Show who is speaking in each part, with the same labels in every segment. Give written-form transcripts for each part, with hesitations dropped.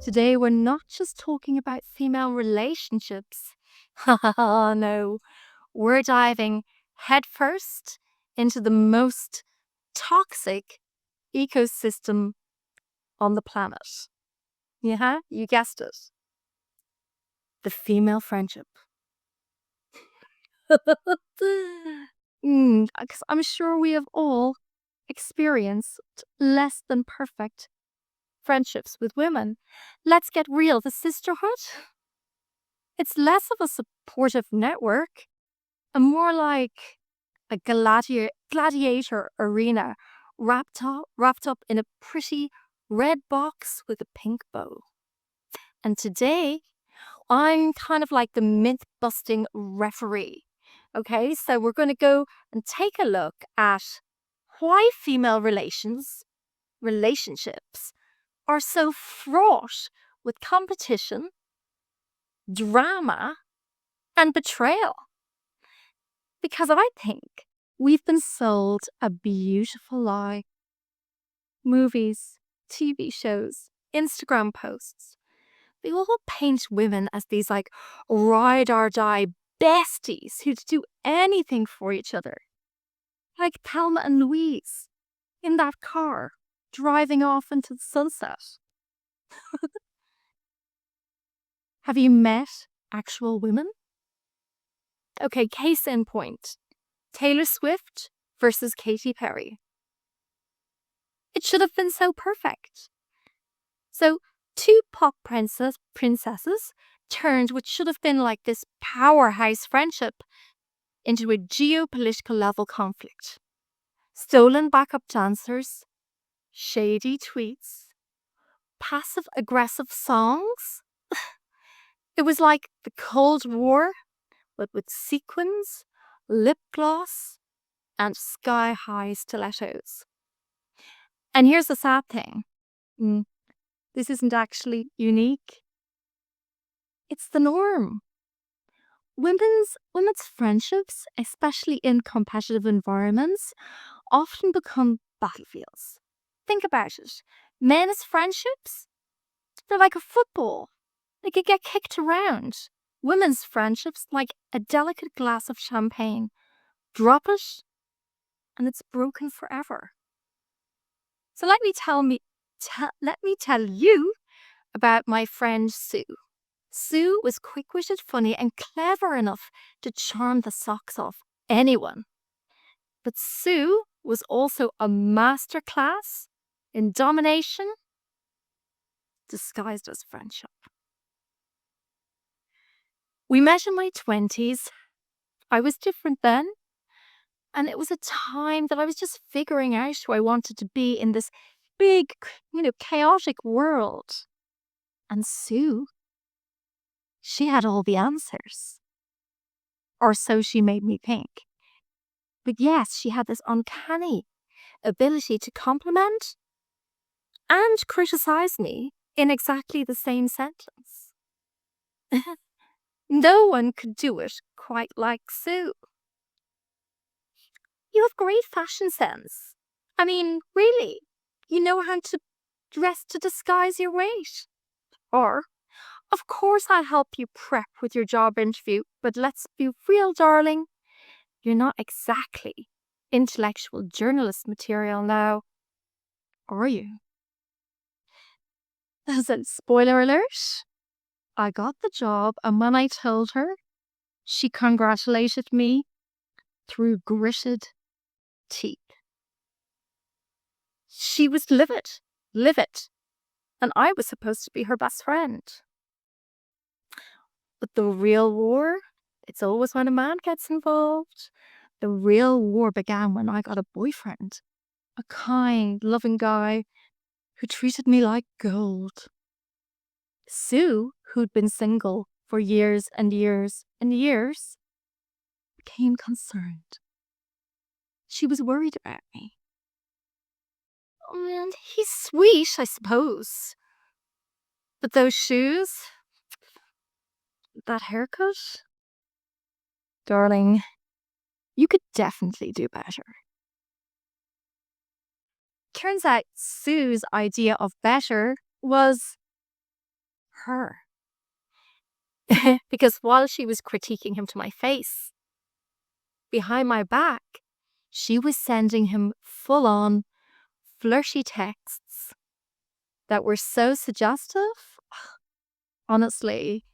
Speaker 1: Today, we're not just talking about female relationships. No, we're diving headfirst into the most toxic ecosystem on the planet. Yeah, you guessed it. The female friendship. Because I'm sure we have all experienced less than perfect friendships with women. Let's get real. The sisterhood, it's less of a supportive network and more like a gladiator arena wrapped up in a pretty red box with a pink bow. And today, I'm kind of like the myth busting referee. Okay, so we're going to go and take a look at why female relationships are so fraught with competition, drama, and betrayal. Because I think we've been sold a beautiful lie. Movies, TV shows, Instagram posts, they all paint women as these like ride or die besties who'd do anything for each other. Like Thelma and Louise in that car driving off into the sunset. Have you met actual women? Okay, case in point. Taylor Swift versus Katy Perry. It should have been so perfect. So, two pop princesses turned what should have been like this powerhouse friendship into a geopolitical level conflict. Stolen backup dancers, shady tweets, passive aggressive songs. It was like the Cold War, but with sequins, lip gloss, and sky high stilettos. And here's the sad thing. This isn't actually unique. It's the norm. Women's friendships, especially in competitive environments, often become battlefields. Think about it. Men's friendships, they're like a football. They could get kicked around. Women's friendships, like a delicate glass of champagne. Drop it, and it's broken forever. So let me tell you about my friend Sue. Sue was quick-witted, funny, and clever enough to charm the socks off anyone. But Sue was also a masterclass in domination disguised as friendship. We met in my 20s. I was different then. And it was a time that I was just figuring out who I wanted to be in this big, chaotic world. And Sue, she had all the answers. Or so she made me think. But yes, she had this uncanny ability to compliment and criticize me in exactly the same sentence. No one could do it quite like Sue. You have great fashion sense. I mean, really, you know how to dress to disguise your weight. Or, of course, I'll help you prep with your job interview, but let's be real, darling. You're not exactly intellectual journalist material now, are you? As a spoiler alert, I got the job, and when I told her, she congratulated me through gritted teeth. She was livid, and I was supposed to be her best friend. But the real war, it's always when a man gets involved. The real war began when I got a boyfriend, a kind, loving guy who treated me like gold. Sue, who'd been single for years and years and years, became concerned. She was worried about me. And he's sweet, I suppose. But those shoes, that haircut, darling, you could definitely do better. Turns out Sue's idea of better was her. Because while she was critiquing him to my face, behind my back, she was sending him full-on flirty texts that were so suggestive. Honestly,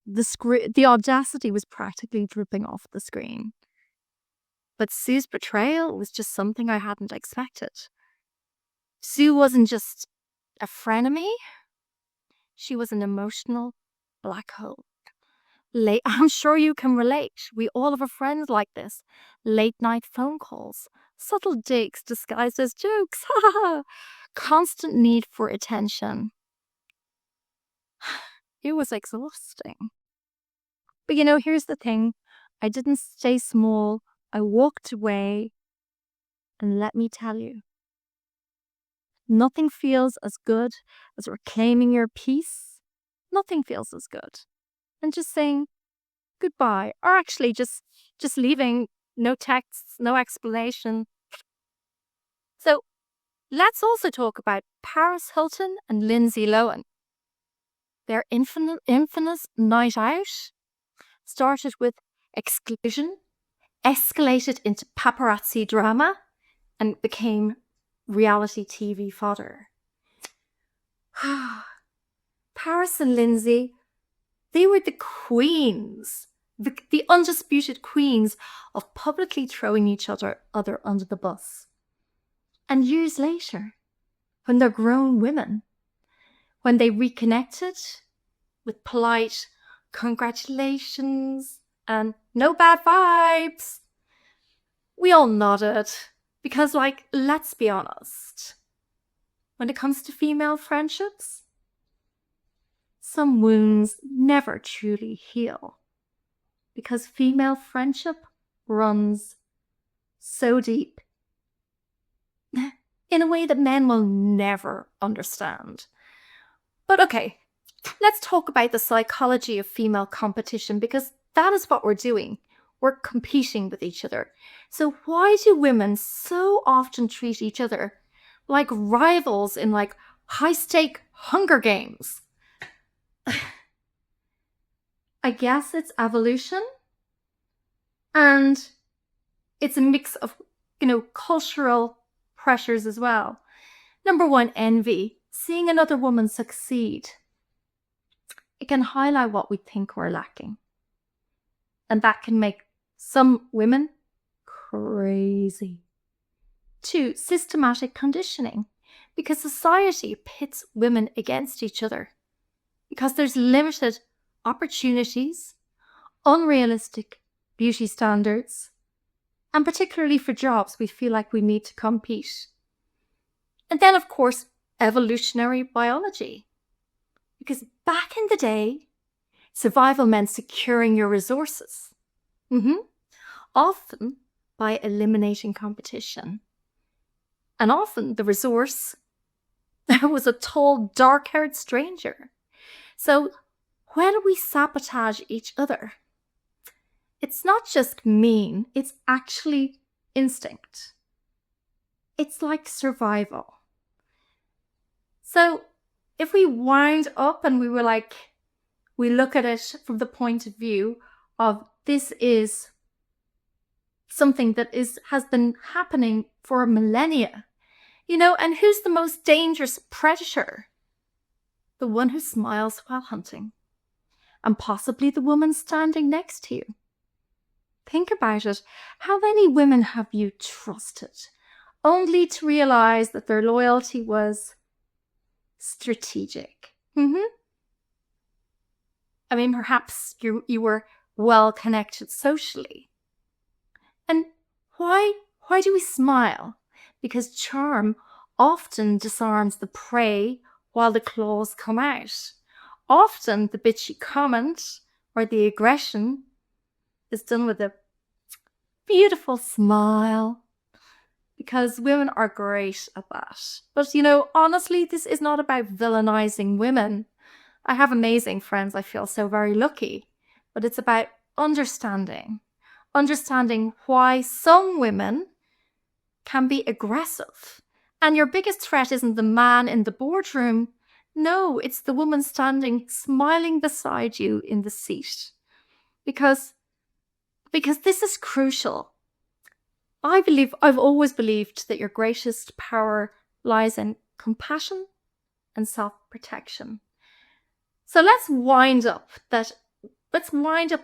Speaker 1: the audacity was practically dripping off the screen. But Sue's betrayal was just something I hadn't expected. Sue wasn't just a frenemy, she was an emotional black hole. I'm sure you can relate. We all have a friend like this. Late night phone calls, subtle digs disguised as jokes, constant need for attention. It was exhausting. But here's the thing. I didn't stay small. I walked away. And let me tell you, nothing feels as good as reclaiming your peace. Nothing feels as good. And just saying goodbye, or actually just leaving, no texts, no explanation. So let's also talk about Paris Hilton and Lindsay Lohan. Their infamous night out started with exclusion, escalated into paparazzi drama, and became reality TV fodder. Paris and Lindsay, they were the queens, the undisputed queens of publicly throwing each other under the bus. And years later, when they're grown women, when they reconnected with polite congratulations and no bad vibes, we all nodded because, let's be honest, when it comes to female friendships, some wounds never truly heal because female friendship runs so deep in a way that men will never understand. But okay, let's talk about the psychology of female competition because that is what we're doing. We're competing with each other. So why do women so often treat each other like rivals in high-stake Hunger Games? I guess it's evolution, and it's a mix of, cultural pressures as well. Number one, envy. Seeing another woman succeed. It can highlight what we think we're lacking. And that can make some women crazy. 2, systematic conditioning. Because society pits women against each other. Because there's limited opportunities, unrealistic beauty standards, and particularly for jobs, we feel like we need to compete. And then, of course, evolutionary biology. Because back in the day, survival meant securing your resources. Often by eliminating competition. And often the resource was a tall, dark-haired stranger. So when we sabotage each other, it's not just mean, it's actually instinct. It's like survival. So if we wind up and we look at it from the point of view of this is something that has been happening for millennia, and who's the most dangerous predator? The one who smiles while hunting, and possibly the woman standing next to you. Think about it. How many women have you trusted, only to realize that their loyalty was strategic? I mean, perhaps you were well connected socially. And why do we smile? Because charm often disarms the prey while the claws come out. Often the bitchy comment or the aggression is done with a beautiful smile, because women are great at that. But honestly, this is not about villainizing women. I have amazing friends. I feel so very lucky. But it's about understanding why some women can be aggressive. And your biggest threat isn't the man in the boardroom. No, it's the woman standing smiling beside you in the seat. Because this is crucial. I've always believed that your greatest power lies in compassion and self-protection. So let's wind up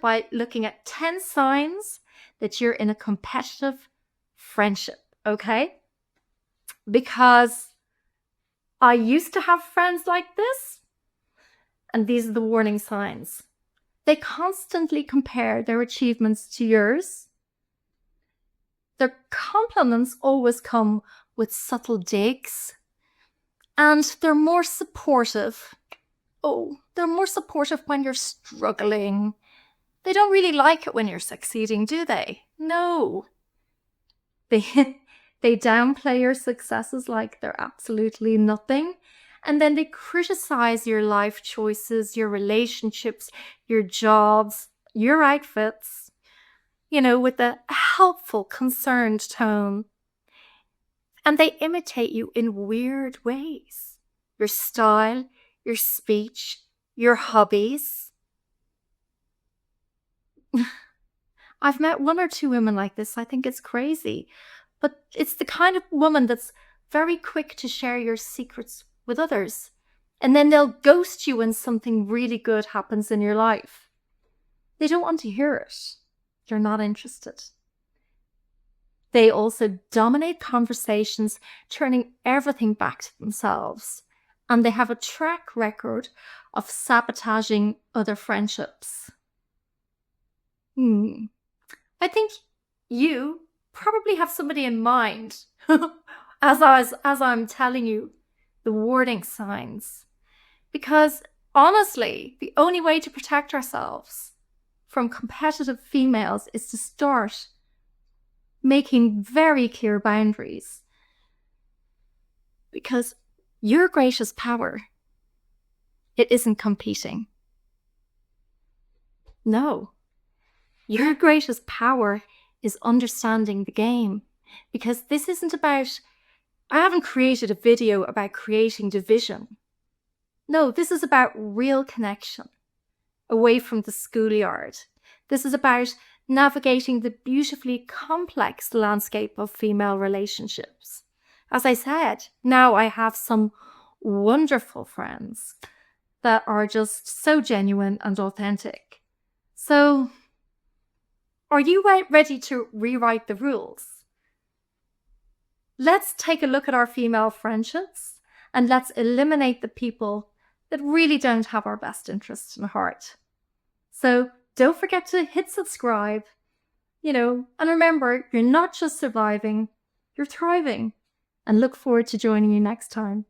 Speaker 1: by looking at 10 signs that you're in a competitive friendship, okay? Because I used to have friends like this, and these are the warning signs. They constantly compare their achievements to yours. Their compliments always come with subtle digs, and they're more supportive. Oh, they're more supportive when you're struggling. They don't really like it when you're succeeding, do they? No. They downplay your successes like they're absolutely nothing. And then they criticize your life choices, your relationships, your jobs, your outfits, with a helpful, concerned tone. And they imitate you in weird ways. Your style, your speech, your hobbies. I've met one or two women like this. I think it's crazy. But it's the kind of woman that's very quick to share your secrets with others. And then they'll ghost you when something really good happens in your life. They don't want to hear it. They're not interested. They also dominate conversations, turning everything back to themselves. And they have a track record of sabotaging other friendships. I think you probably have somebody in mind as I'm telling you the warning signs. Because honestly, the only way to protect ourselves from competitive females is to start making very clear boundaries. Because your greatest power, it isn't competing. No. Your greatest power is understanding the game. Because this isn't about, I haven't created a video about creating division. No, this is about real connection, away from the schoolyard. This is about navigating the beautifully complex landscape of female relationships. As I said, now I have some wonderful friends that are just so genuine and authentic. So, are you ready to rewrite the rules? Let's take a look at our female friendships and let's eliminate the people that really don't have our best interests in heart. So don't forget to hit subscribe, and remember, you're not just surviving, you're thriving. And look forward to joining you next time.